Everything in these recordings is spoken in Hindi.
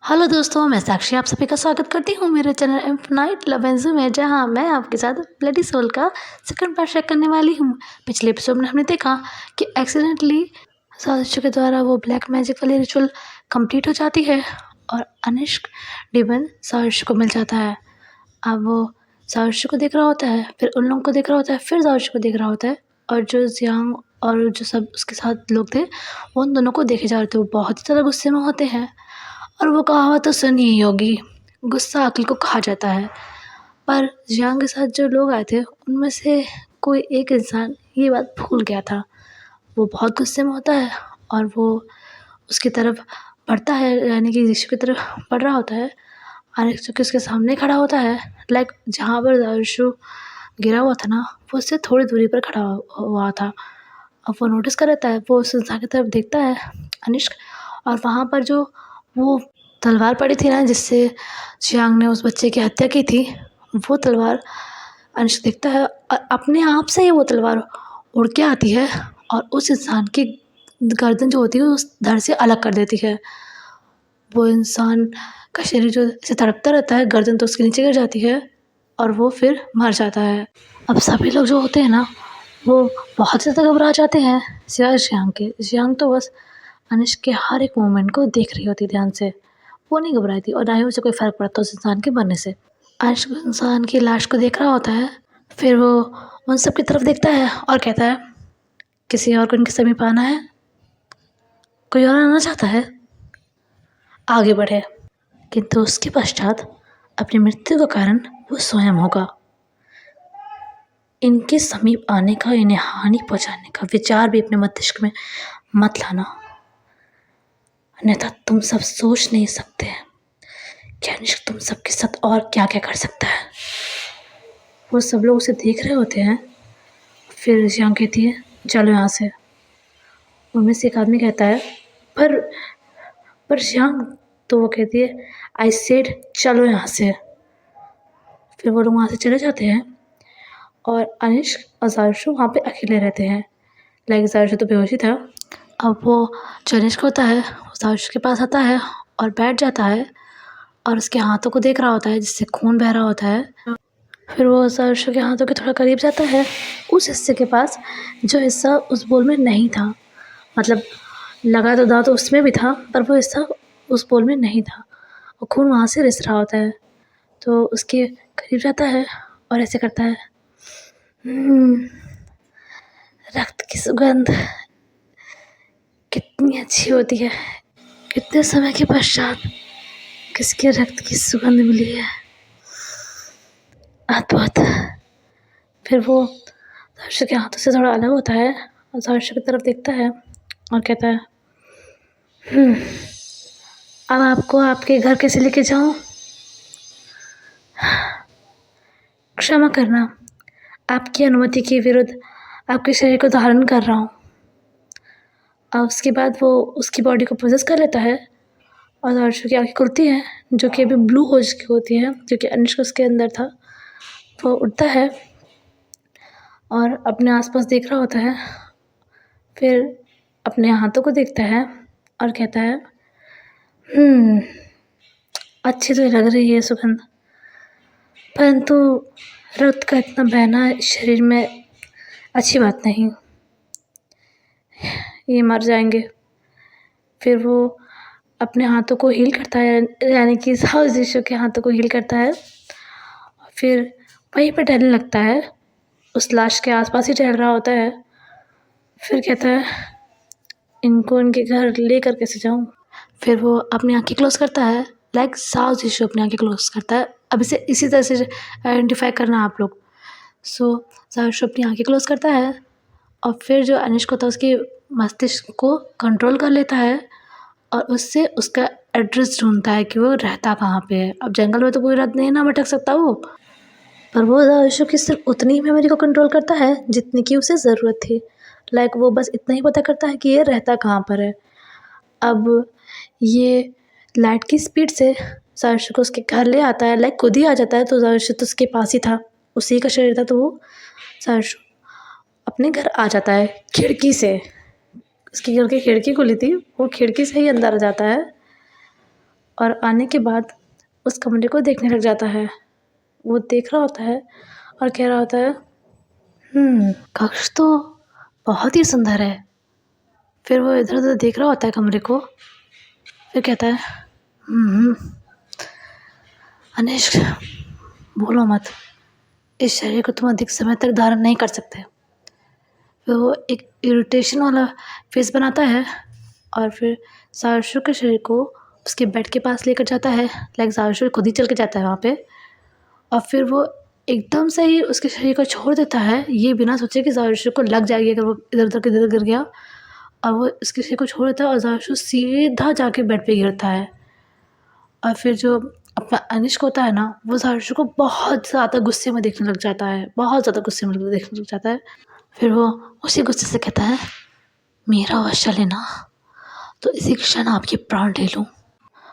हेलो दोस्तों, मैं साक्षी आप सभी का स्वागत करती हूँ मेरे channel infinite love and zoom में, जहाँ मैं आपके साथ ब्लडी सोल का सेकंड पार्ट शेयर करने वाली हूँ। पिछले एपिसोड में हमने देखा कि एक्सीडेंटली साजिशों के द्वारा वो ब्लैक मैजिक वाली रिचुअल कंप्लीट हो जाती है और अनिष्क डिबन साजिश को मिल जाता है। अब वो साजिश को देख रहा होता है, फिर उन लोगों को देख रहा होता है, फिर साजिश को देख रहा होता है, और जो जियांग और जो सब उसके साथ लोग थे वो उन दोनों को देखे जा रहे थे। वो बहुत ही ज़्यादा गुस्से में होते हैं और वो कहावत तो सुनी ही होगी, गुस्सा अक्ल को कहा जाता है। पर जियांग के साथ जो लोग आए थे उनमें से कोई एक इंसान ये बात भूल गया था। वो बहुत गुस्से में होता है और वो उसकी तरफ बढ़ता है, यानी कि यीशु की तरफ बढ़ रहा होता है। अनिक जो कि उसके सामने खड़ा होता है, लाइक जहाँ पर यीशु गिरा हुआ था ना, वो उससे थोड़ी दूरी पर खड़ा हुआ था। अब वो नोटिस कर लेता है, वो उस इंसान की तरफ देखता है अनिष्क, और वहाँ पर जो वो तलवार पड़ी थी ना जिससे जियांग ने उस बच्चे की हत्या की थी, वो तलवार अनिष्क देखता है और अपने आप से ही वो तलवार उड़ के आती है और उस इंसान की गर्दन जो होती है उस धड़ से अलग कर देती है। वो इंसान का शरीर जो ऐसे तड़पता रहता है, गर्दन तो उसके नीचे गिर जाती है और वो फिर मर जाता है। अब सभी लोग जो होते हैं ना, वो बहुत ज़्यादा घबरा जाते हैं सिवाय जियांग के। जियांग तो बस अनिष्क के हर एक मूवमेंट को देख रही होती ध्यान से। वो नहीं घबराई थी और ना ही उसे कोई फ़र्क पड़ता उस इंसान के मरने से। अनिष्क उस इंसान की लाश को देख रहा होता है, फिर वो उन सब की तरफ देखता है और कहता है, किसी और को इनके समीप आना है? कोई और आना चाहता है? आगे बढ़े। किंतु उसके पश्चात अपनी मृत्यु का कारण वो स्वयं होगा। इनके समीप आने का, इन्हें हानि पहुंचाने का विचार भी अपने मस्तिष्क में मत लाना, अन्यथा तुम सब सोच नहीं सकते कि अनिष्क तुम सबके साथ और क्या क्या कर सकता है। वो सब लोग उसे देख रहे होते हैं। फिर जियांग कहती है, चलो यहाँ से। उनमें से एक आदमी कहता है, पर पर जियांग, तो वो कहती है, आई सेड चलो यहाँ से। फिर वो लोग वहाँ से चले जाते हैं और अनिष्क और जायशु वहाँ पे अकेले रहते हैं। लाइक जायशु तो बेहोश ही था। अब वो जो अनिष्क होता है वो जायशु के पास आता है और बैठ जाता है और उसके हाथों को देख रहा होता है जिससे खून बह रहा होता है। फिर वो जायशु के हाथों के थोड़ा करीब जाता है, उस हिस्से के पास जो हिस्सा उस बोल में नहीं था। मतलब लगा तो दांत उसमें भी था, पर वो हिस्सा उस बोल में नहीं था और खून वहाँ से रिस रहा होता है। तो उसके करीब जाता है और ऐसे करता है, रक्त की सुगंध कितनी अच्छी होती है। कितने समय के पश्चात किसके रक्त की सुगंध मिली है, अद्भुत। फिर वो दर्शक के हाथों से थोड़ा अलग होता है और दर्शक की तरफ देखता है और कहता है, अब आपको आपके घर कैसे लेके जाऊं? क्षमा करना, आपकी अनुमति के विरुद्ध आपके शरीर को धारण कर रहा हूँ। और उसके बाद वो उसकी बॉडी को पोजेस कर लेता है और दर्शक की आँखें खुलती हैं, जो कि अभी ब्लू हो चुकी होती हैं क्योंकि अनिष्क उसके अंदर था। वो उठता है और अपने आसपास देख रहा होता है, फिर अपने हाथों को देखता है और कहता है, अच्छी तो लग रही है सुगंध, परंतु रक्त का इतना बहना शरीर में अच्छी बात नहीं, ये मर जाएंगे। फिर वो अपने हाथों को हील करता है, यानी कि साउथ यीशु के हाथों को हील करता है। फिर वहीं पर टहलने लगता है, उस लाश के आसपास ही टहल रहा होता है। फिर कहता है, इनको इनके घर लेकर कैसे जाऊँ? फिर वो अपनी आँखें क्लोज करता है, लाइक साउथ यीशु अपनी आँखें क्लोज करता है। अब इसे इसी तरह से आइडेंटिफाई करना आप लोग। सो साउथ यीशु अपनी आँखें क्लोज करता है और फिर जो अनिष्क होता है उसके मस्तिष्क को कंट्रोल कर लेता है और उससे उसका एड्रेस ढूंढता है कि वो रहता कहाँ पे है। अब जंगल में तो कोई रात नहीं ना भटक सकता वो, पर वो यीशु की सिर्फ उतनी ही मेमोरी को कंट्रोल करता है जितनी की उसे ज़रूरत थी। लाइक वो बस इतना ही पता करता है कि ये रहता कहाँ पर है। अब ये लाइट की स्पीड से यीशु को उसके घर ले आता है, लाइक खुद ही आ जाता है। तो यीशु तो उसके पास ही था, उसी का शरीर था, तो वो यीशु अपने घर आ जाता है खिड़की से। उसके घर की खिड़की खुली थी, वो खिड़की से ही अंदर आ जाता है और आने के बाद उस कमरे को देखने लग जाता है। वो देख रहा होता है और कह रहा होता है, कक्ष तो बहुत ही सुंदर है। फिर वो इधर उधर देख रहा होता है कमरे को, फिर कहता है, अनिश बोलो मत, इस शरीर को तुम अधिक समय तक धारण नहीं कर सकते। फिर वो एक इरिटेशन वाला फेस बनाता है और फिर सारशु के शरीर को उसके बेड के पास लेकर जाता है। लाइक सारशु खुद ही चल के जाता है वहाँ पे, और फिर वो एकदम से ही उसके शरीर को छोड़ देता है, ये बिना सोचे कि सारशु को लग जाएगी अगर वो इधर उधर किधर गिर गया। और वो उसके शरीर को छोड़ देता है और सारशु सीधा जाके बेड पे गिरता है। और फिर जो अपना अनिष्क होता है ना, वो सारशु को बहुत ज़्यादा गुस्से में देखने लग जाता है, बहुत ज़्यादा गुस्से में देखने लग जाता है। फिर वो उसी गुस्से से कहता है, मेरा वश चले ना तो इसी क्षण आपके प्राण ले लूँ।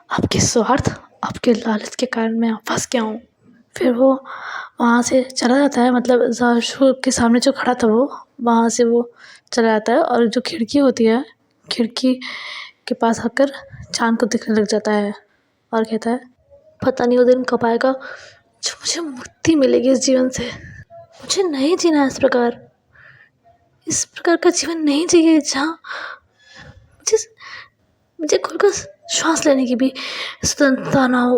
आपके स्वार्थ, आपके लालच के कारण मैं फंस गया हूँ। फिर वो वहाँ से चला जाता है, मतलब सारशु के सामने जो खड़ा था वो वहाँ से वो चला जाता है और जो खिड़की होती है, खिड़की के पास आकर चाँद को देखने लग जाता है और कहता है, पता नहीं वो दिन कब आएगा जो मुझे मुक्ति मिलेगी इस जीवन से। मुझे नहीं जीना इस प्रकार का जीवन नहीं चाहिए जहाँ मुझे खुलकर श्वास लेने की भी स्वतंत्रता ना हो।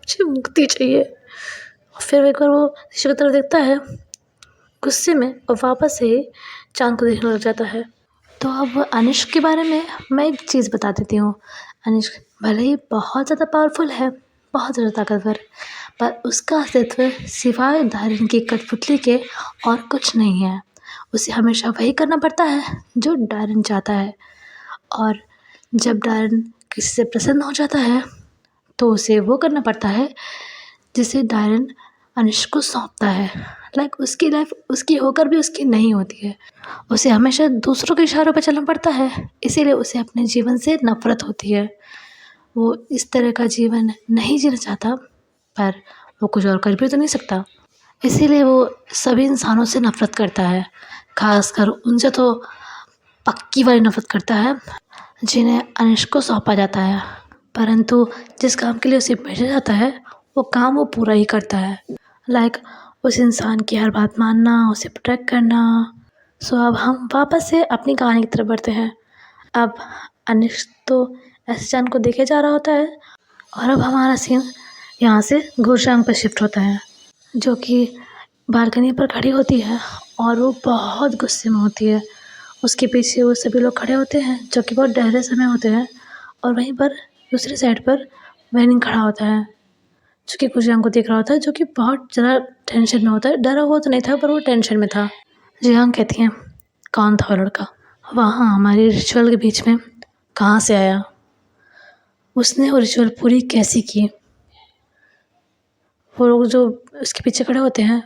मुझे मुक्ति चाहिए। और फिर एक बार वो नीचे की तरफ देखता है गुस्से में और वापस से चाँद को देखने लग जाता है। तो अब अनिष्क के बारे में मैं एक चीज़ बता देती हूँ। अनिष्क भले ही बहुत ज़्यादा पावरफुल है, बहुत ज़्यादा ताकतवर, पर उसका अस्तित्व सिवाय दारिन की कठपुतली के और कुछ नहीं है। उसे हमेशा वही करना पड़ता है जो दारिन चाहता है, और जब दारिन किसी से प्रसन्न हो जाता है तो उसे वो करना पड़ता है जिसे दारिन अनिष्क को सौंपता है। लाइक उसकी लाइफ उसकी होकर भी उसकी नहीं होती है। उसे हमेशा दूसरों के इशारों पर चलना पड़ता है, इसीलिए उसे अपने जीवन से नफरत होती है। वो इस तरह का जीवन नहीं जीना चाहता, पर वो कुछ और कर भी तो नहीं सकता, इसीलिए वो सभी इंसानों से नफरत करता है। खासकर उनसे तो पक्की वाली नफरत करता है जिन्हें अनिष्क को सौंपा जाता है। परंतु जिस काम के लिए उसे भेजा जाता है वो काम वो पूरा ही करता है। लाइक उस इंसान की हर बात मानना, उसे प्रोटेक्ट करना। सो अब हम वापस से अपनी कहानी की तरफ बढ़ते हैं। अब अनिष्क तो ऐसे चांद को देखे जा रहा होता है और अब हमारा सीन यहाँ से गुरशांग पर शिफ्ट होता है, जो कि बालकनी पर खड़ी होती है और वो बहुत गुस्से में होती है। उसके पीछे वो सभी लोग खड़े होते हैं जो कि बहुत गहरे समय होते हैं, और वहीं पर दूसरी साइड पर वैनिंग खड़ा होता है जो कि गुरशांग को देख रहा होता है, जो कि बहुत ज़्यादा टेंशन में होता है। डरा हुआ तो नहीं था पर वो टेंशन में था। जियांग कहती हैं, कौन था वो लड़का वहाँ हमारे रिचुअल के बीच में, कहाँ से आया, उसने वो रिचुअल पूरी कैसी की। वो लोग जो उसके पीछे खड़े होते हैं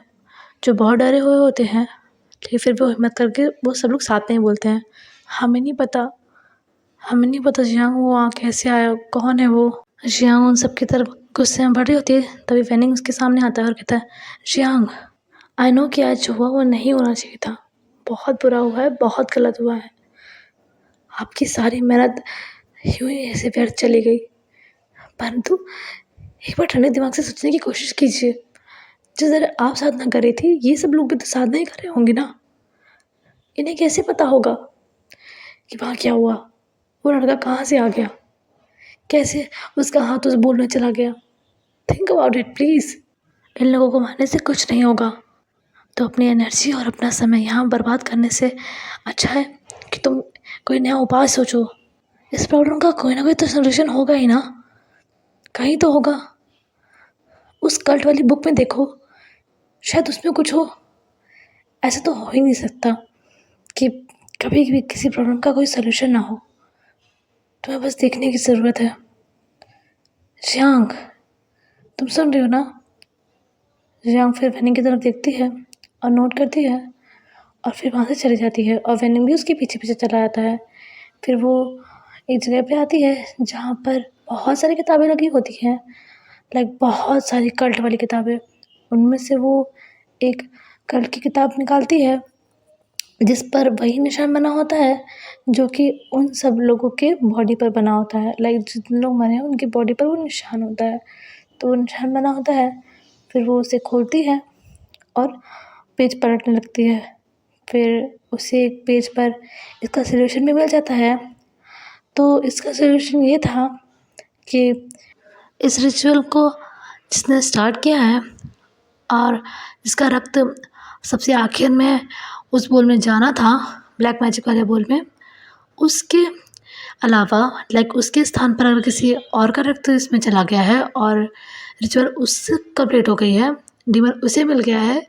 जो बहुत डरे हुए होते हैं, लेकिन फिर भी वो हिम्मत करके वो सब लोग साथ में ही बोलते हैं, हमें नहीं पता जियांग वो वहाँ कैसे आया, कौन है वो। जियांग उन सब की तरफ गुस्से में बढ़ रही होती है, तभी वेनिंग उसके सामने आता है और कहता है, जियांग आई नो कि आज जो हुआ वो नहीं होना चाहिए था, बहुत बुरा हुआ है, बहुत गलत हुआ है, आपकी सारी मेहनत यूँ ही ऐसे व्यर्थ चली गई। परंतु एक बार ठंडे दिमाग से सोचने की कोशिश कीजिए, जिस तरह आप साधना कर रही थी ये सब लोग भी तो साधना ही कर रहे होंगे ना। इन्हें कैसे पता होगा कि वहाँ क्या हुआ, वो लड़का कहाँ से आ गया, कैसे उसका हाथ उस बोल में चला गया। Think about it please. इन लोगों को मारने से कुछ नहीं होगा, तो अपनी एनर्जी और अपना समय यहाँ बर्बाद करने से अच्छा है कि तुम कोई नया उपाय सोचो। इस प्रॉब्लम का कोई ना कोई तो सोल्यूशन होगा ही ना, कहीं तो होगा। उस कल्ट वाली बुक में देखो, शायद उसमें कुछ हो। ऐसा तो हो ही नहीं सकता कि कभी भी किसी प्रॉब्लम का कोई सोल्यूशन ना हो। तुम्हें बस देखने की ज़रूरत है। जियांग तुम सुन रही हो ना। जियांग फिर वेनिंग की तरफ देखती है और नोट करती है और फिर वहाँ से चली जाती है, और वेनिंग भी उसके पीछे पीछे चला जाता है। फिर वो एक जगह पे आती है जहाँ पर बहुत सारी किताबें लगी होती हैं, लाइक बहुत सारी कल्ट वाली किताबें। उनमें से वो एक कल्ट की किताब निकालती है जिस पर वही निशान बना होता है जो कि उन सब लोगों के बॉडी पर बना होता है। लाइक जितने लोग मरे हैं उनकी बॉडी पर वो निशान होता है, तो वो निशान बना होता है। फिर वो उसे खोलती है और पेज पलटने लगती है। फिर उसे एक पेज पर इसका सॉल्यूशन भी मिल जाता है। तो इसका सॉल्यूशन ये था कि इस रिचुअल को जिसने स्टार्ट किया है और जिसका रक्त सबसे आखिर में उस बोल में जाना था, ब्लैक मैजिक वाले बोल में, उसके अलावा लाइक उसके स्थान पर अगर किसी और का रक्त इसमें चला गया है और रिचुअल उससे कंप्लीट हो गई है, डीमन उसे मिल गया है,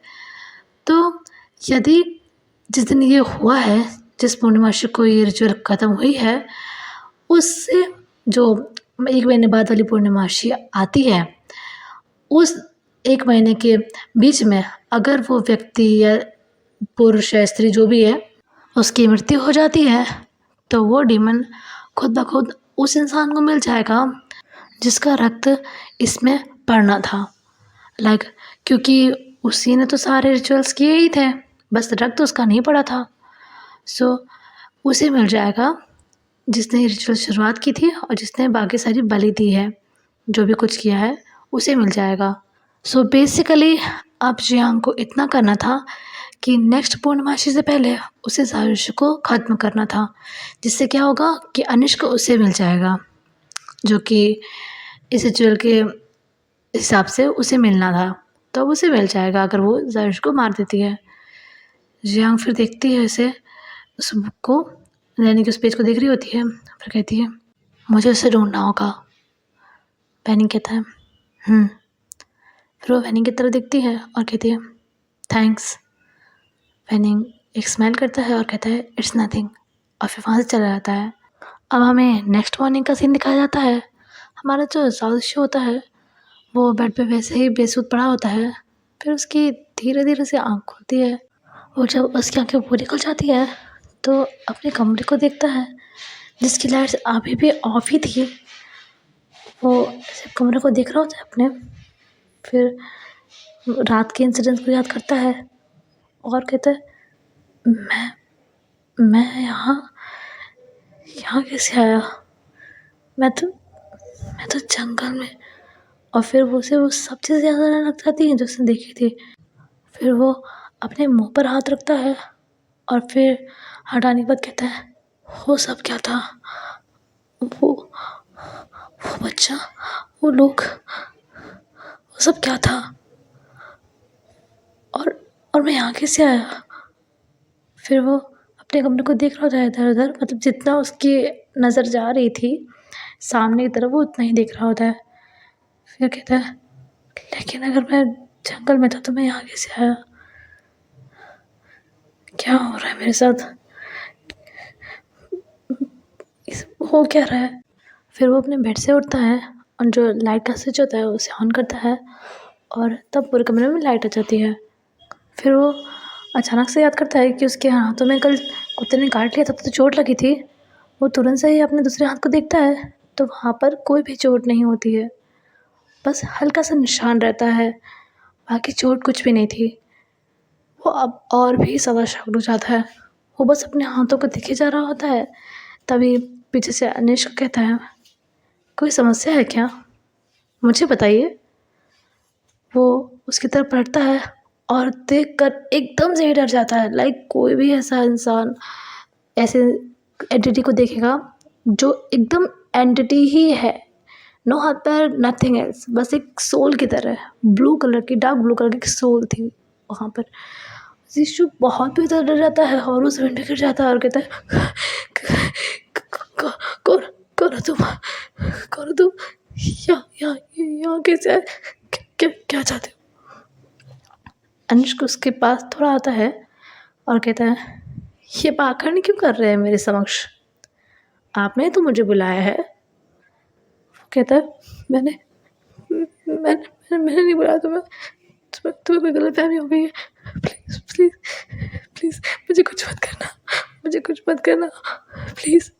तो यदि जिस दिन ये हुआ है, जिस पूर्णिमासी को ये रिचुअल ख़त्म हुई है, उससे जो 1 महीने बाद वाली पूर्णिमासी आती है, उस 1 महीने के बीच में अगर वो व्यक्ति या पुरुष या स्त्री जो भी है उसकी मृत्यु हो जाती है, तो वो डीमन खुद ब खुद उस इंसान को मिल जाएगा जिसका रक्त इसमें पड़ना था। लाइक क्योंकि उसी ने तो सारे रिचुअल्स किए ही थे, बस रक्त उसका नहीं पड़ा था। सो उसे मिल जाएगा जिसने रिचुअल शुरुआत की थी और जिसने बाकी सारी बलि दी है, जो भी कुछ किया है उसे मिल जाएगा। सो बेसिकली अब जियांग को इतना करना था कि नेक्स्ट पूर्णमासी से पहले उसे साजिश को ख़त्म करना था, जिससे क्या होगा कि अनिष्क उसे मिल जाएगा जो कि इस रिचुअल के हिसाब से उसे मिलना था, तो अब उसे मिल जाएगा अगर वो साजिश को मार देती है। जियांग फिर देखती है उसे, उस बुक को, यानी कि उस पेज को देख रही होती है, फिर कहती है मुझे उसे ढूंढना होगा। वैनिंग कहता है फिर वो वैनिंग की तरफ देखती है और कहती है थैंक्स। वैनिंग एक स्माइल करता है और कहता है इट्स नथिंग, और फिर वहाँ से चला जाता है। अब हमें नेक्स्ट मॉर्निंग का सीन दिखाया जाता है। हमारा जो साजिश होता है वो बेड पे वैसे ही बेसुध पड़ा होता है। फिर उसकी धीरे धीरे से आँख खुलती है और जब उसकी आँखें पूरी खुल जाती है तो अपने कमरे को देखता है जिसकी लाइट्स अभी भी ऑफ ही थी। वो ऐसे कमरे को देख रहा होता है अपने, फिर रात के इंसिडेंट को याद करता है और कहता है मैं यहाँ कैसे आया? मैं तो जंगल में। और फिर वो सब चीज़ें याद आने लग जाती हैं जो उसने देखी थी। फिर वो अपने मुंह पर हाथ रखता है और फिर हटाने के बाद कहता है वो सब क्या था? वो बच्चा, वो लोग, वो सब क्या था? और मैं यहाँ कैसे आया? फिर वो अपने कमरे को देख रहा था इधर उधर, मतलब जितना उसकी नज़र जा रही थी सामने की तरफ वो उतना ही देख रहा होता है। फिर कहता है लेकिन अगर मैं जंगल में था तो मैं यहाँ कैसे आया? क्या हो रहा है मेरे साथ? हो क्या रहा है? फिर वो अपने बेड से उठता है और जो लाइट का स्विच होता है उसे ऑन करता है और तब पूरे कमरे में लाइट आ जाती है। फिर वो अचानक से याद करता है कि उसके हाथों में कल कुत्ते ने काट लिया था तो चोट लगी थी। वो तुरंत से ही अपने दूसरे हाथ को देखता है तो वहाँ पर कोई भी चोट नहीं होती है, बस हल्का सा निशान रहता है, बाकी चोट कुछ भी नहीं थी। वो अब और भी ज़्यादा शॉक्ड हो जाता है। वो बस अपने हाथों को देखे जा रहा होता है, तभी पीछे से अनिष्क कहता है कोई समस्या है क्या, मुझे बताइए। वो उसकी तरफ पलटता है और देखकर एकदम से ही डर जाता है। लाइक कोई भी ऐसा इंसान ऐसे एंटिटी को देखेगा जो एकदम एंटिटी ही है, नो हाथ पैर, नथिंग एल्स, बस एक सोल की तरह, ब्लू कलर की, डार्क ब्लू कलर की सोल थी वहाँ पर। शिशु बहुत भी डर जाता है और उस विंडो गिर जाता है और कहता है कौन कौन हो तुम, कौन हो तुम, यहाँ कैसे आए, क्या चाहते हो? अनुष्क उसके पास थोड़ा आता है और कहता है ये पाखंड क्यों कर रहे हैं मेरे समक्ष, आपने तो मुझे बुलाया है। वो कहता है मैंने नहीं बुलाया तुम्हें, तुम्हें कोई गलतफहमी हो गई है, प्लीज़ प्लीज़ प्लीज़ मुझे कुछ मत करना प्लीज़।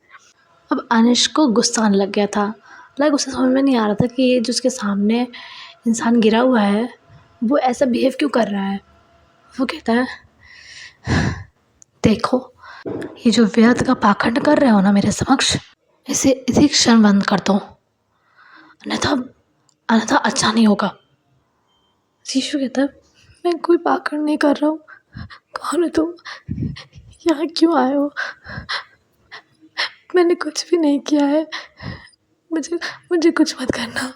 अब अनिश को गुस्सा आने लग गया था। लाइक उसे समझ में नहीं आ रहा था कि ये जो उसके सामने इंसान गिरा हुआ है वो ऐसा बिहेव क्यों कर रहा है। वो कहता है देखो, ये जो व्यर्थ का पाखंड कर रहे हो ना मेरे समक्ष, इसे इसी क्षण बंद कर दो, अन्यथा अन्यथा अच्छा नहीं होगा। शीशु कहता है, मैं कोई पाखंड नहीं कर रहा हूँ। कौन है तुम? यहाँ क्यों आए हो? मैंने कुछ भी नहीं किया है। मुझे मुझे कुछ मत करना।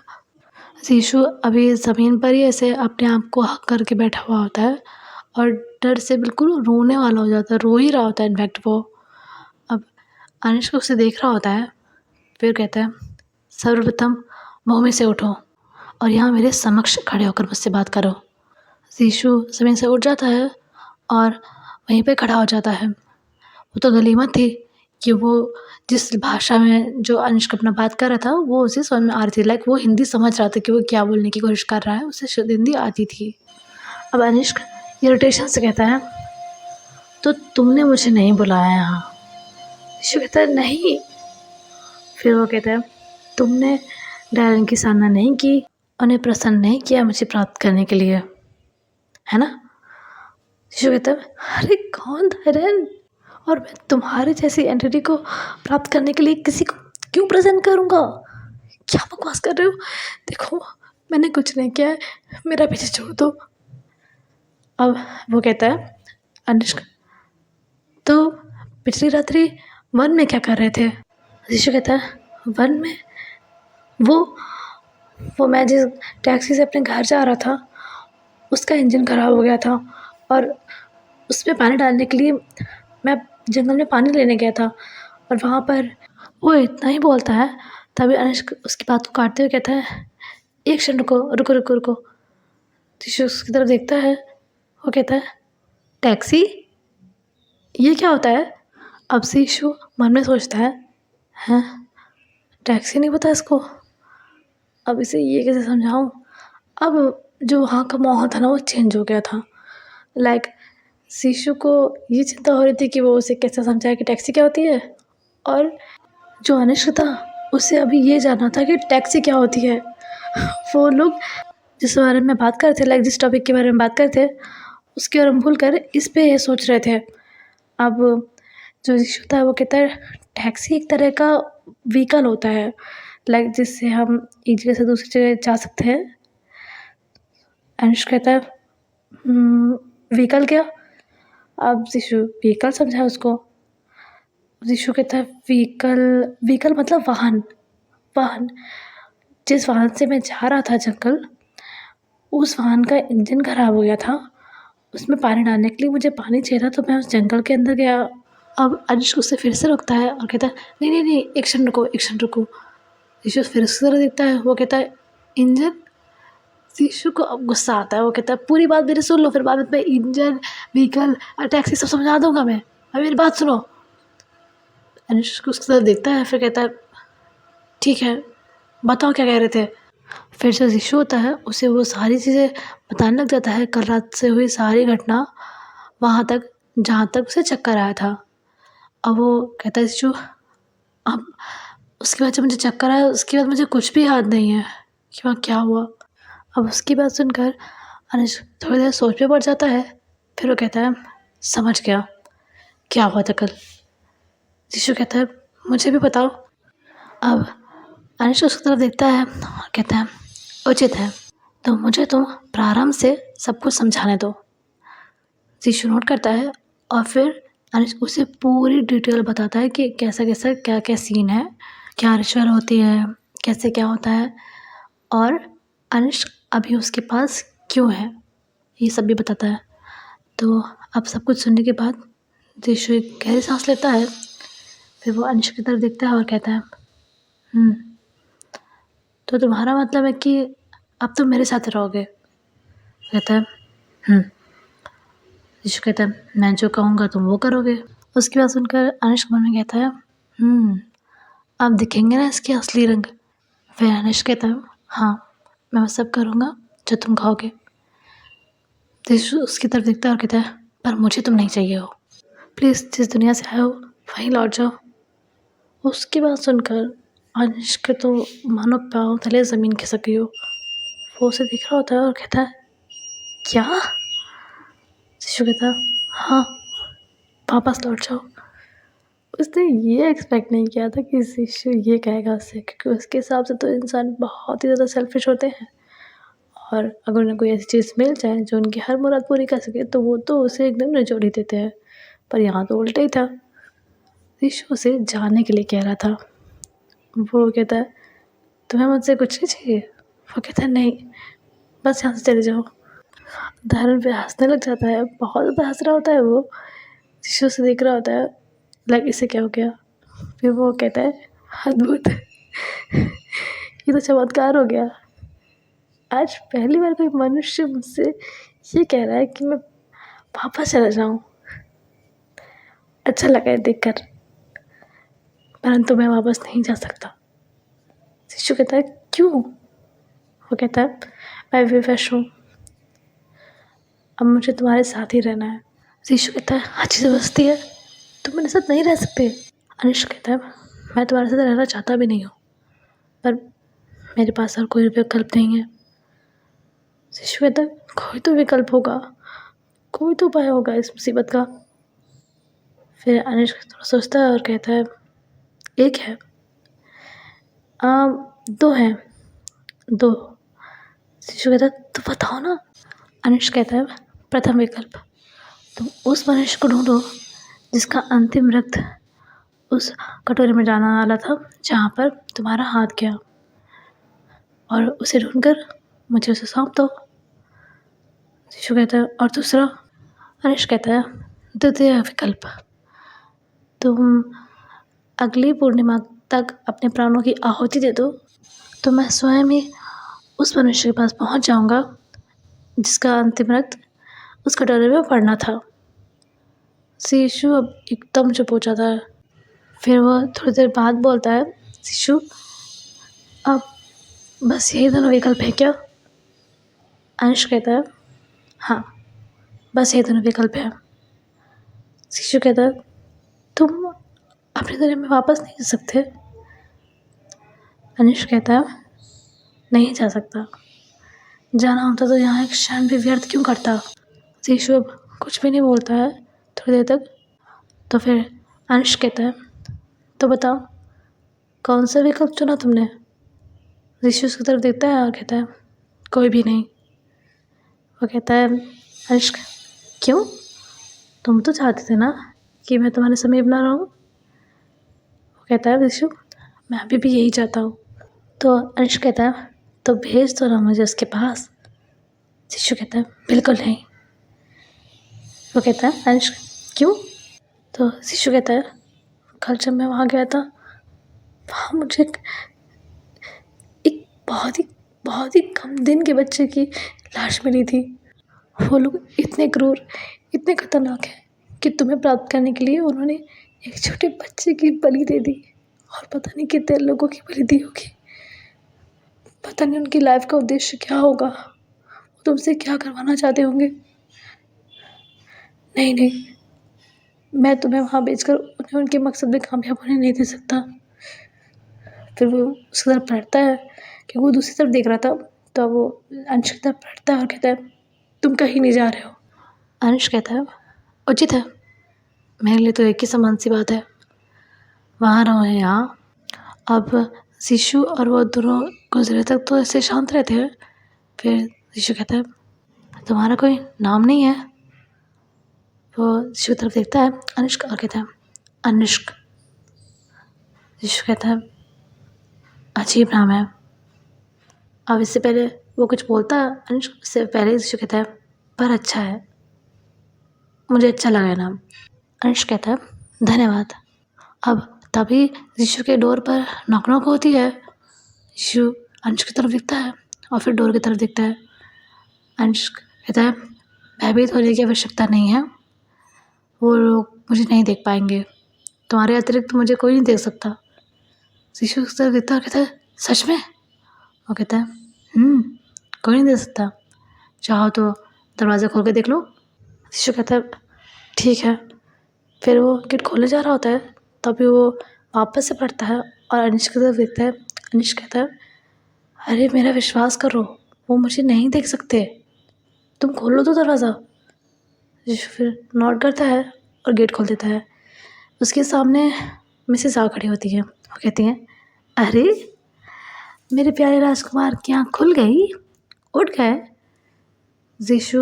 शीशु अभी ज़मीन पर ही ऐसे अपने आप को हक करके बैठा हुआ होता है और डर से बिल्कुल रोने वाला हो जाता है, रो ही रहा होता है इनफैक्ट वो। अब अनिष्का उसे देख रहा होता है, फिर कहता है, सर्वप्रथम मुँह में से उठो और यहाँ मेरे समक्ष खड़े होकर मुझसे बात करो। शीशु ज़मीन से उठ जाता है और वहीं पे खड़ा हो जाता है। वो तो गनीमत थी कि वो जिस भाषा में जो अनिष्क अपना बात कर रहा था वो उसे समझ में आ रही थी। लाइक वो हिंदी समझ रहा था कि वो क्या बोलने की कोशिश कर रहा है, उसे शुद्ध हिंदी आती थी। अब अनिष्क इरिटेशन से कहता है, तो तुमने मुझे नहीं बुलाया यहाँ? शीशु कहता है, नहीं। फिर वो कहता है, तुमने डायरन की सामना नहीं की, उन्हें प्रसन्न नहीं किया मुझे प्राप्त करने के लिए, है ना? शीशु कहता है, अरे कौन डायरन? और मैं तुम्हारे जैसी एंटिटी को प्राप्त करने के लिए किसी को क्यों प्रसन्न करूँगा? क्या बकवास कर रहे हो? देखो, मैंने कुछ नहीं किया है, मेरा पीछे छोड़ दो। अब वो कहता है, अनिष्क, तो पिछली रात्रि वन में क्या कर रहे थे? शीशु कहता है, वन में वो मैं जिस टैक्सी से अपने घर जा रहा था उसका इंजन ख़राब हो गया था और उसमें पानी डालने के लिए मैं जंगल में पानी लेने गया था और वहाँ पर वो इतना ही बोलता है। तभी अनिष्क उसकी बात को काटते हुए कहता है, एक क्षण रुको रुको रुको रुको। शीशु उसकी तरफ देखता है, वो कहता है, टैक्सी? ये क्या होता है? अब शीशु मन में सोचता है, हैं, टैक्सी नहीं पता इसको? अब इसे ये कैसे समझाऊँ? अब जो वहाँ का माहौल था ना वो चेंज हो गया था। लाइक शीशु को ये चिंता हो रही थी कि वो उसे कैसे समझाए कि टैक्सी क्या होती है, और जो अनिष्क था उसे अभी ये जानना था कि टैक्सी क्या होती है। वो लोग जिस बारे में बात कर रहे थे, लाइक जिस टॉपिक के बारे में बात कर रहे थे उसके बारे में भूल कर इस पे ये सोच रहे थे। अब जो शीशु था वो कहता है, टैक्सी एक तरह का व्हीकल होता है, लाइक जिससे हम एक जगह से दूसरी जगह जा सकते हैं। अनिष्क कहता है, व्हीकल क्या? अब शीशु व्हीकल समझा उसको। शीशु कहता है, व्हीकल मतलब वाहन। वाहन जिस वाहन से मैं जा रहा था जंगल, उस वाहन का इंजन ख़राब हो गया था। उसमें पानी डालने के लिए मुझे पानी चाहिए था, तो मैं उस जंगल के अंदर गया। अब अनिष्क उसे फिर से रोकता है और कहता है, नहीं नहीं नहीं, एक क्षण रुको एक क्षण रुको। शीशु फिर उसकी तरफ देखता है, वो कहता है, इंजन? शीशु को अब गुस्सा आता है, वो कहता है, पूरी बात मेरी सुन लो, फिर बाद में इंजन व्हीकल और टैक्सी सब समझा दूंगा मैं, अब मेरी बात सुनो। अनिष्क उसकी तरफ देखता है, फिर कहता है, ठीक है बताओ क्या कह रहे थे। फिर जो शीशु होता है उसे वो सारी चीज़ें बताने लग जाता है, कल रात से हुई सारी घटना, वहाँ तक जहाँ तक उसे चक्कर आया था। अब वो कहता है, शीशु अब उसके बाद जब मुझे चक्कर आया उसके बाद मुझे कुछ भी याद नहीं है कि वहाँ क्या हुआ। अब उसकी बात सुनकर अनिश थोड़ी देर सोच में पड़ जाता है, फिर वो कहता है, समझ गया क्या हुआ था कल। शीशु कहता है, मुझे भी बताओ। अब अनिश उसकी तरफ देखता है और कहता है, उचित है, तो मुझे तुम प्रारंभ से सब कुछ समझाने दो। शीशु नोट करता है और फिर अनिश उसे पूरी डिटेल बताता है कि कैसा कैसा क्या क्या सीन है, क्या रिचुअल होती है, कैसे क्या होता है, और अनिश अभी उसके पास क्यों है, ये सब भी बताता है। तो अब सब कुछ सुनने के बाद शीशु एक गहरी सांस लेता है, फिर वो अनिश की तरफ देखता है और कहता है, तो तुम्हारा मतलब है कि अब तुम मेरे साथ रहोगे? कहता है, शीशु कहता है, मैं जो कहूँगा तुम वो करोगे। उसकी बात सुनकर अनिश मन में कहता है, अब दिखेंगे ना इसके असली रंग। फिर अनिश कहता है, हाँ मैं वो सब करूँगा जो तुम कहोगे। शीशु उसकी तरफ देखता है और कहता है, पर मुझे तुम नहीं चाहिए हो, प्लीज़ जिस दुनिया से आए हो वहीं लौट जाओ। उसकी बात सुनकर अनिश के तो मानो पाँव तले ज़मीन खिसक गई हो। वो उसे दिख रहा होता है और कहता है, क्या? शीशु कहता है, हाँ वापस लौट जाओ। उसने ये एक्सपेक्ट नहीं किया था कि शिशु ये कहेगा उससे, क्योंकि उसके हिसाब से तो इंसान बहुत ही ज़्यादा सेल्फिश होते हैं, और अगर उन्हें कोई ऐसी चीज़ मिल जाए जो उनकी हर मुराद पूरी कर सके तो वो तो उसे एकदम निचोड़ ही देते हैं। पर यहाँ तो उल्टा ही था। शिशु उसे जाने के लिए कह रहा था। वो कहता है, तुम्हें मुझसे कुछ नहीं चाहिए? वो कहता है, नहीं, बस यहाँ से चले जाओ। धारण पे हंसने लग जाता है, बहुत ज़्यादा हंस रहा होता है वो। शिशु से देख रहा होता है, लाइक इसे क्या हो गया? फिर वो कहता है, अद्भुत, ये तो चमत्कार हो गया। आज पहली बार कोई मनुष्य मुझसे ये कह रहा है कि मैं वापस चला जाऊँ। अच्छा लगा है देखकर, परंतु मैं वापस नहीं जा सकता। शिशु कहता है, क्यों? वो कहता है, मैं विवश हूँ, अब मुझे तुम्हारे साथ ही रहना है। शिशु कहता है, अच्छी ज़बरदस्ती है, तुम मेरे साथ नहीं रह सकते। अनिश कहता है, मैं तुम्हारे साथ रहना चाहता भी नहीं हूँ, पर मेरे पास और कोई विकल्प नहीं है। शिशु कहता है, कोई तो विकल्प होगा, कोई तो उपाय होगा इस मुसीबत का। फिर अनिश थोड़ा सोचता है और कहता है, एक है, दो हैं, दो। शिशु कहता है, तो बताओ ना। अनिश कहता है, प्रथम विकल्प, तुम उस मनुष्य को ढूंढो जिसका अंतिम रक्त उस कटोरे में जाना वाला था जहाँ पर तुम्हारा हाथ गया, और उसे ढूंढकर मुझे उसे सौंप दो। शिशु कहता है, और दूसरा? अनिश कहता है, द्वितीय विकल्प, तुम अगली पूर्णिमा तक अपने प्राणों की आहुति दे दो, तो मैं स्वयं ही उस मनुष्य के पास पहुंच जाऊंगा जिसका अंतिम रक्त उस कटोरे में पड़ना था। शिशु अब एकदम चुप हो जाता है। फिर वो थोड़ी देर बाद बोलता है, शिशु, अब बस यही दोनों विकल्प है क्या? अंश कहता है, हाँ, बस यही दोनों विकल्प है। शिशु कहता है, तुम अपने दुनिया में वापस नहीं जा सकते? अनिश कहता है, नहीं जा सकता, जाना होता तो यहाँ एक क्षण भी व्यर्थ क्यों करता। शिशु अब कुछ भी नहीं बोलता है थोड़ी देर तक। तो फिर अंश कहता है, तो बताओ कौन सा विकल्प चुना तुमने? शिशु उसकी तरफ देखता है और कहता है, कोई भी नहीं। वो कहता है, अंश, क्यों? तुम तो चाहते थे ना कि मैं तुम्हारे समीप ना रहूं? वो कहता है, शिशु, मैं अभी भी यही चाहता हूँ। तो अंश कहता है, तो भेज दो ना मुझे उसके पास। शिशु कहता है, बिल्कुल नहीं। वो कहता है, अंश, क्यों? तो शिशु कहता है, कल जब मैं वहाँ गया था, वहाँ मुझे एक बहुत ही कम दिन के बच्चे की लाश मिली थी। वो लोग इतने क्रूर, इतने खतरनाक हैं कि तुम्हें प्राप्त करने के लिए उन्होंने एक छोटे बच्चे की बलि दे दी, और पता नहीं कितने लोगों की बलि दी होगी। पता नहीं उनकी लाइफ का उद्देश्य क्या होगा, वो तुमसे क्या करवाना चाहते होंगे। नहीं नहीं, मैं तुम्हें वहाँ भेजकर उन्हें उनके मकसद में कामयाब होने नहीं दे सकता। फिर वो उसकी तरफ पलटता है, कि वो दूसरी तरफ देख रहा था, तो वो अंश की तरफ पलटता है और कहता है, तुम कहीं नहीं जा रहे हो। अंश कहता है, उचित है, मेरे लिए तो एक ही समान सी बात है, वहाँ रहो या यहाँ। अब शिशु और वो दोनों कुछ देर तक तो ऐसे शांत रहते हैं। फिर शिशु कहता है, तुम्हारा कोई नाम नहीं है? वो शिशु की तरफ देखता है, अनुष्क, और कहता है, अनुष्क। शिशु कहता है, अजीब नाम है। अब इससे पहले वो कुछ बोलता है, अनुष्क, इससे पहले शिशु कहता है, पर अच्छा है, मुझे अच्छा लगा है नाम। अनुष्क कहता है, धन्यवाद। अब तभी शिशु के डोर पर नॉक नॉक होती है। शिशु अंश की तरफ दिखता है और फिर डोर की तरफ दिखता है। अंश कहता है, भयभीत होने की आवश्यकता नहीं है, वो लोग मुझे नहीं देख पाएंगे, तुम्हारे अतिरिक्त मुझे कोई नहीं देख सकता। शिशु उसकी तरफ दिखता है और कहता है, सच में? वो कहता है, कोई नहीं देख सकता, चाहो तो दरवाज़ा खोल के देख लो। शिशु कहता है, ठीक है। फिर वो गेट खोलने जा रहा होता है, तभी वो वापस से पड़ता है और अनिश की तरफ देखता है। अनिश कहता है, अरे मेरा विश्वास करो, वो मुझे नहीं देख सकते, तुम खोलो तो दरवाज़ा। शिशु फिर नॉट करता है और गेट खोल देता है। उसके सामने मिसेस आ खड़ी होती है। वो कहती हैं, अरे मेरे प्यारे राजकुमार की आँख खुल गई, उठ गए। जीशु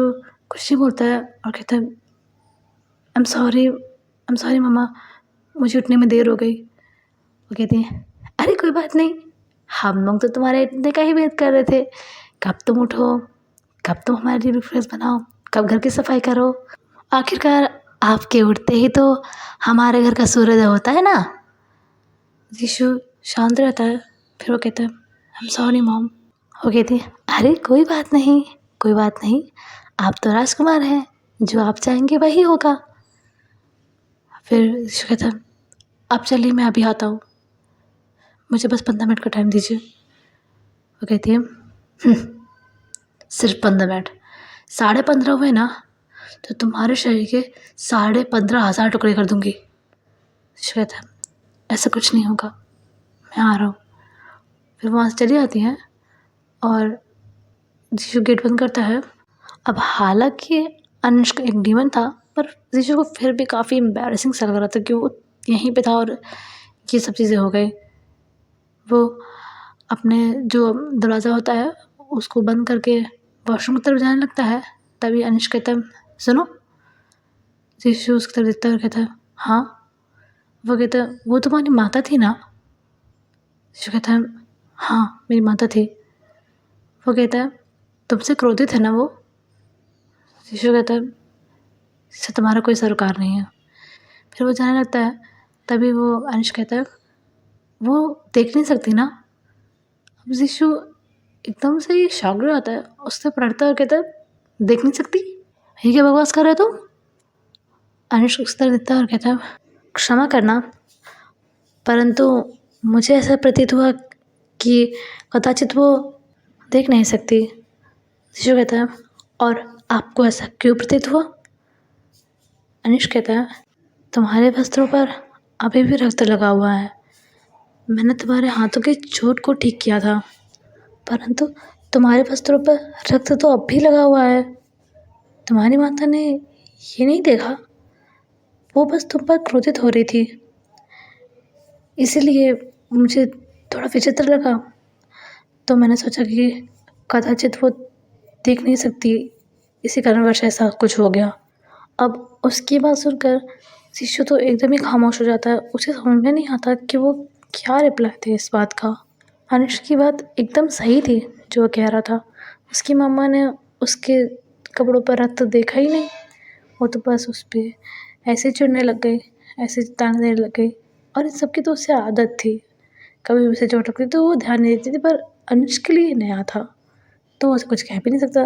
कुछ नहीं बोलता है और कहता है, आई एम सॉरी मम्मा, मुझे उठने में देर हो गई। वो कहती हैं, अरे कोई बात नहीं, हम लोग तो तुम्हारे इतने का ही वेट कर रहे थे, कब तुम उठो, कब तुम हमारे लिए ब्रेकफास्ट बनाओ, कब घर की सफाई करो। आखिरकार आपके उठते ही तो हमारे घर का सूर्योदय होता है ना। यीशु शांत रहता है, फिर वो कहता है, आई एम सॉरी मॉम। वो कहती है, अरे कोई बात नहीं, कोई बात नहीं, आप तो राजकुमार हैं, जो आप चाहेंगे वही होगा। फिर यीशु कहता है, आप चलिए, मैं अभी आता हूँ, मुझे बस 15 मिनट का टाइम दीजिए। वो कहती है, सिर्फ 15 मिनट, 15.5 हुए ना तो तुम्हारे शरीर के 15,500 टुकड़े कर दूंगी। यीशु कहता है, ऐसा कुछ नहीं होगा, मैं आ रहा हूँ। फिर वहाँ से चली आती हैं और यीशु गेट बंद करता है। अब हालांकि अनुष्क एक डीमन था, पर यीशु को फिर भी काफ़ी एम्बैरेसिंग सा लग रहा था कि वो यहीं पे था और ये सब चीज़ें हो गई। वो अपने जो दरवाज़ा होता है उसको बंद करके वॉशरूम की तरफ जाने लगता है। तभी अनुष्क कहता है, सुनो। यीशु उसकी तरफ देखता है और कहता है, हाँ। वो कहता है, वो तुम्हारी माता थी ना। यीशु कहता है, हाँ मेरी माता थी। वो कहता है, तुमसे क्रोधित है ना वो। यीशु कहता है, इससे तुम्हारा कोई सरोकार नहीं है। फिर वो जाने लगता है। तभी वो अंश कहता है, वो देख नहीं सकती ना। अब यीशु एकदम से ही शॉक्ड हो जाता है, उससे पलटता है और कहता है, देख नहीं सकती, ये क्या बकवास कर रहे हो तुम। अंश उस तरह देखता है और कहता है, क्षमा करना, परंतु मुझे ऐसा प्रतीत हुआ कि कदाचित वो देख नहीं सकती। यीशु कहता है, और आपको ऐसा क्यों प्रतीत हुआ। अनिश कहता है, तुम्हारे वस्त्रों पर अभी भी रक्त लगा हुआ है। मैंने तुम्हारे हाथों की चोट को ठीक किया था, परंतु तुम्हारे वस्त्रों पर रक्त तो अब भी लगा हुआ है। तुम्हारी माता ने ये नहीं देखा, वो बस तुम पर क्रोधित हो रही थी, इसीलिए मुझे थोड़ा विचित्र लगा, तो मैंने सोचा कि कदाचित वो देख नहीं सकती, इसी कारणवश ऐसा कुछ हो गया। अब उसकी बात सुनकर यीशु तो एकदम ही खामोश हो जाता है। उसे समझ में नहीं आता कि वो क्या रिप्लाई दे इस बात का। अनुष की बात एकदम सही थी जो वो कह रहा था। उसकी मम्मा ने उसके कपड़ों पर रक्त देखा ही नहीं, वो तो बस उस पर ऐसे चिढ़ने लग गई, ऐसे ताने देने लग गई, और इन सबकी तो उससे आदत थी। कभी उसे चोट लगती तो वो ध्यान नहीं देती थी, पर अनुष के लिए नया था तो वो उसे कुछ कह भी नहीं सकता।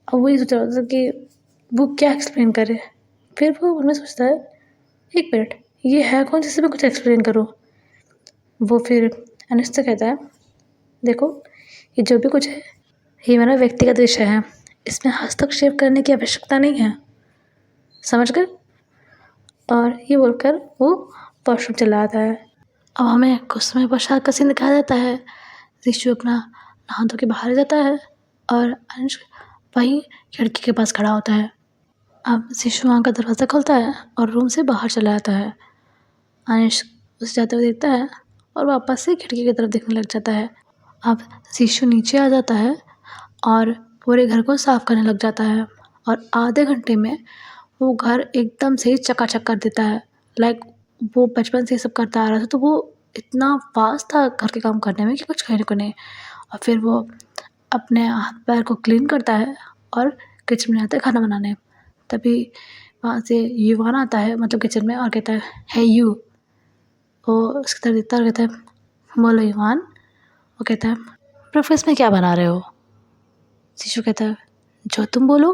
अब वही सोच रहा था कि वो क्या एक्सप्लेन करे। फिर वो उनमें सोचता है, एक मिनट, ये है कौन जिससे मैं कुछ एक्सप्लेन करूँ। वो फिर अनुज से कहता है, देखो ये जो भी कुछ है ये मेरा व्यक्तिगत विषय है, इसमें हस्तक्षेप करने की आवश्यकता नहीं है, समझ गए। और ये बोलकर वो वॉशरूम चला आता है। अब हमें कुछ समय पश्चात का सीन दिखाया जाता है। यीशु अपना नहा धो के बाहर जाता है और अनुज वहीं खिड़की के पास खड़ा होता है। अब यीशु वहाँ का दरवाज़ा खोलता है और रूम से बाहर चला जाता है। अनुज उसे जाते हुए देखता है और वापस से खिड़की की तरफ देखने लग जाता है। अब यीशु नीचे आ जाता है और पूरे घर को साफ करने लग जाता है और आधे घंटे में वो घर एकदम से चकाचक कर देता है। लाइक वो बचपन से ये सब करता आ रहा था, तो वो इतना फास्ट था घर के काम करने में कि कुछ कहने को नहीं। और फिर वो अपने हाथ पैर को क्लीन करता है और किचन में आता है खाना बनाने। तभी वहाँ से युवान आता है, मतलब किचन में, और कहता है, हे यू। वो उसकी तरफ देखता है और कहता है, बोलो युवान। वो कहता है, ब्रेकफास्ट में क्या बना रहे हो। यीशु कहता है, जो तुम बोलो।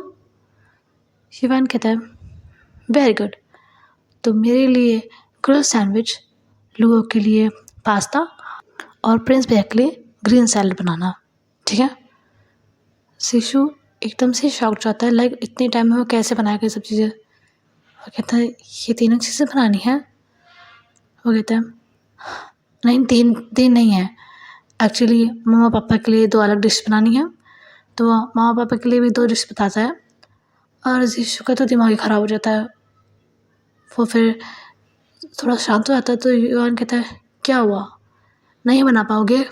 युवान कहता है, वेरी गुड, तो मेरे लिए ग्रिल सैंडविच, लुओ के लिए पास्ता और प्रिंस भैया के लिए ग्रीन सैलड बनाना, ठीक है। यीशु एकदम से शॉक जाता है, लाइक इतने टाइम में वो कैसे बनाएगा ये सब चीज़ें। वो कहता है, ये तीनों चीज़ें बनानी है। वो कहता है, नहीं, तीन नहीं है, एक्चुअली मम्मा पापा के लिए 2 अलग डिश बनानी है। तो मम्मा पापा के लिए भी 2 डिश बताता है और यीशु का तो दिमाग ही ख़राब हो जाता है। वो फिर थोड़ा शांत हो जाता है तो युवान कहता है, क्या हुआ, नहीं बना पाओगे?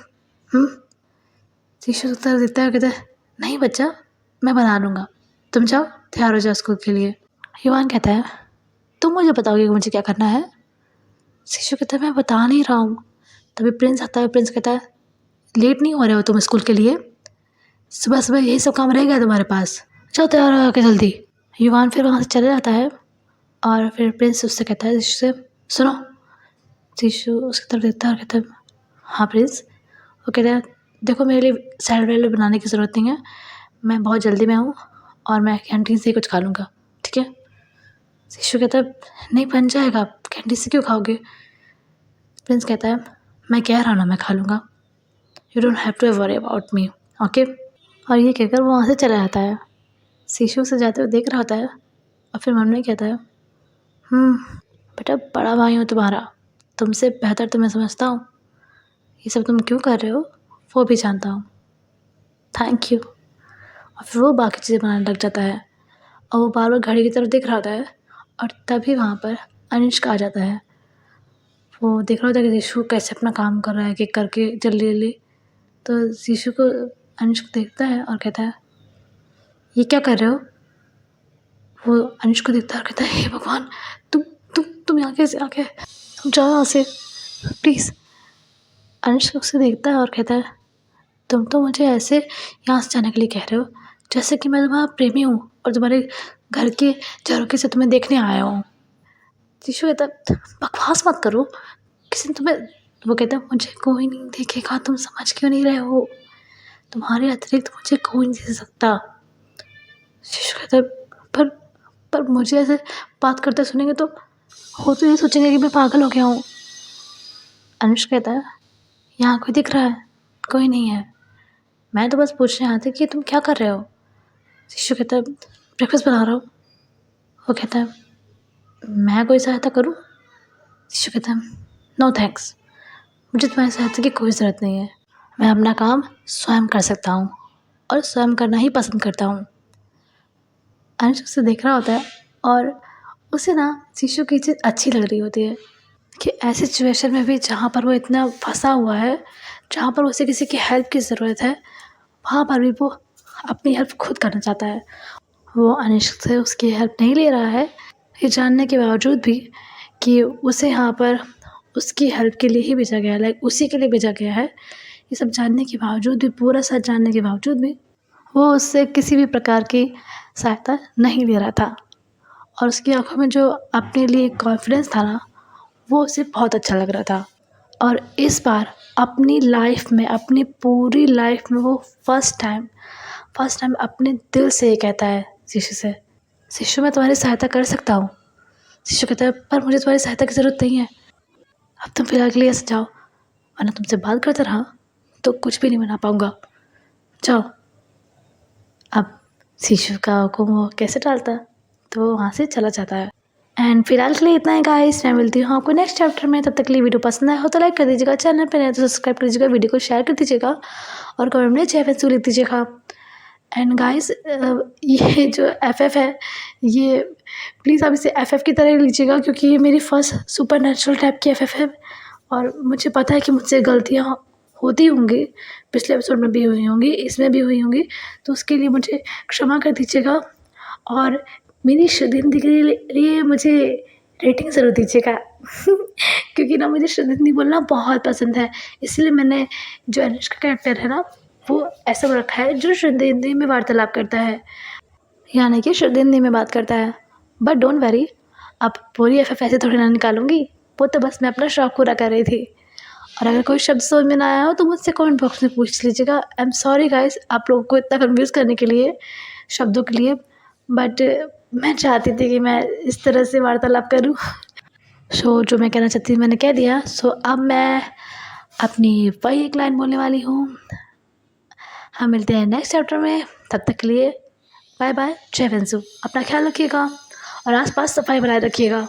शिशु उत्तर देता है, कहता है, नहीं बच्चा, मैं बना लूँगा, तुम जाओ तैयार हो जाओ स्कूल के लिए। युवान कहता है, तुम मुझे बताओगे कि मुझे क्या करना है? शिशु कहता है, मैं बता नहीं रहा हूँ। तभी प्रिंस आता है। प्रिंस कहता है, लेट नहीं हो रहे हो तुम स्कूल के लिए? सुबह सुबह यही सब काम रह गया तुम्हारे पास, जाओ तैयार हो के जल्दी। युवान फिर वहाँ से चले जाता है और फिर प्रिंस उससे कहता है, शिशु से, सुनो। शिशु उसकी तरफ देखता है और कहता है, हाँ प्रिंस। वो कहता है, देखो मेरे लिए सैलड वैलड बनाने की ज़रूरत नहीं है, मैं बहुत जल्दी में हूँ और मैं कैंटीन से ही कुछ खा लूँगा, ठीक है? शिशु कहता है, नहीं बन जाएगा, कैंटीन से क्यों खाओगे? प्रिंस कहता है, मैं कह रहा हूँ ना, मैं खा लूँगा, you don't have to worry about me, okay? और ये कहकर वो वहाँ से चला जाता है। शिशु से जाते हुए देख रहा होता है और फिर मन में कहता है, बेटा बड़ा भाई हूँ तुम्हारा, तुमसे बेहतर तो मैं समझता हूँ, ये सब तुम क्यों कर रहे हो वो भी जानता हूँ, थैंक यू। और फिर वो बाकी चीज़ें बनाने लग जाता है और वो बार बार घड़ी की तरफ देख रहा होता है और तभी वहाँ पर अनुष्का आ जाता है। वो देख रहा होता है कि शिशु कैसे अपना काम कर रहा है, कि करके जल्दी जल्दी। तो शिशु को अनुष्का देखता है और कहता है, ये क्या कर रहे हो? वो अनुष्का को देखता है और कहता है, हे भगवान, तुम यहाँ कैसे आ गए, तुम जाओ यहाँ से प्लीज़। अनुष्का उसे देखता है और कहता है, तुम तो मुझे ऐसे यहाँ से जाने के लिए कह रहे हो जैसे कि मैं तुम्हारा प्रेमी हूँ और तुम्हारे घर के झरोखे से तुम्हें देखने आया हूँ। शिशु कहता है, बकवास मत करो, किसी ने तुम्हें। वो कहता है, मुझे कोई नहीं देखेगा, तुम समझ क्यों नहीं रहे हो, तुम्हारे अतिरिक्त मुझे कोई नहीं देख सकता। शिशु कहता है, पर मुझे ऐसे बात करते सुनेंगे तो वो तो ये सोचेंगे कि मैं पागल हो गया हूँ। अनुष्का कहता है, यहाँ कोई दिख रहा है? कोई नहीं है, मैं तो बस पूछने आया था कि तुम क्या कर रहे हो। शिशु कहता है, ब्रेकफास्ट बना रहा हूँ। वो कहता है, मैं कोई सहायता करूँ? शिशु कहता है, नो थैंक्स, मुझे तुम्हारी सहायता की कोई ज़रूरत नहीं है, मैं अपना काम स्वयं कर सकता हूँ और स्वयं करना ही पसंद करता हूँ। अनुष्का उसे देख रहा होता है और उसे ना शिशु की चीज़ अच्छी लग रही होती है कि ऐसी सिचुएशन में भी जहाँ पर वो इतना फंसा हुआ है, जहाँ पर उसे किसी की हेल्प की ज़रूरत है, वहाँ पर भी वो अपनी हेल्प खुद करना चाहता है। वो अनुष्का से उसकी हेल्प नहीं ले रहा है, ये जानने के बावजूद भी कि उसे यहाँ पर उसकी हेल्प के लिए ही भेजा गया है, लाइक उसी के लिए भेजा गया है। ये सब जानने के बावजूद भी, पूरा सच जानने के बावजूद भी वो उससे किसी भी प्रकार की सहायता नहीं ले रहा था और उसकी आँखों में जो अपने लिए कॉन्फिडेंस था ना, वो उसे बहुत अच्छा लग रहा था। और इस बार अपनी लाइफ में, अपनी पूरी लाइफ में वो फर्स्ट टाइम अपने दिल से ये कहता है शिशु से, शिशु मैं तुम्हारी सहायता कर सकता हूँ। शिशु कहता है, पर मुझे तुम्हारी सहायता की ज़रूरत नहीं है, अब तुम फिलहाल के लिए ऐसे जाओ, वरना तुमसे बात करता रहा तो कुछ भी नहीं बना पाऊँगा, जाओ। अब शिशु का हुक्म वो कैसे टालता, तो वहाँ से चला जाता है। एंड फिलहाल के लिए इतना है गाइस, मैं मिलती हूँ आपको नेक्स्ट चैप्टर में। तब तक के लिए वीडियो पसंद आया हो तो लाइक कर दीजिएगा, चैनल पर नए तो सब्सक्राइब कर दीजिएगा, वीडियो को शेयर कर दीजिएगा और कमेंट में जय फैंसू लिख दीजिएगा। एंड गाइस ये जो FF है, ये प्लीज़ आप इसे FF की तरह लीजिएगा क्योंकि ये मेरी फर्स्ट सुपर नेचुरल टाइप की FF है और मुझे पता है कि मुझसे गलतियाँ होती होंगी, पिछले एपिसोड में भी हुई होंगी, इसमें भी हुई होंगी, तो उसके लिए मुझे क्षमा कर दीजिएगा और मेरी शुद्धिंदी के लिए मुझे रेटिंग ज़रूर दीजिएगा क्योंकि ना मुझे शुद्धिंदी बोलना बहुत पसंद है, इसलिए मैंने जो अनुष्का कैरेक्टर है ना वो ऐसा रखा है जो शुद्ध हिंदी में वार्तालाप करता है, यानी कि शुद्ध हिंदी में बात करता है। बट डोंट वरी, अब पूरी FF ऐसे थोड़ी ना निकालूंगी, वो तो बस मैं अपना शौक पूरा कर रही थी। और अगर कोई शब्द समझ में ना आया हो तो मुझसे कमेंट बॉक्स में पूछ लीजिएगा। आई एम सॉरी गाइस आप लोगों को इतना कन्फ्यूज़ करने के लिए शब्दों के लिए, बट मैं चाहती थी कि मैं इस तरह से वार्तालाप करूँ। सो जो मैं कहना चाहती थी मैंने कह दिया। सो अब मैं अपनी वही एक लाइन बोलने वाली हूँ। हम मिलते हैं नेक्स्ट चैप्टर में, तब तक के लिए बाय बाय, जय वेंसू। अपना ख्याल रखिएगा और आसपास सफाई बनाए रखिएगा।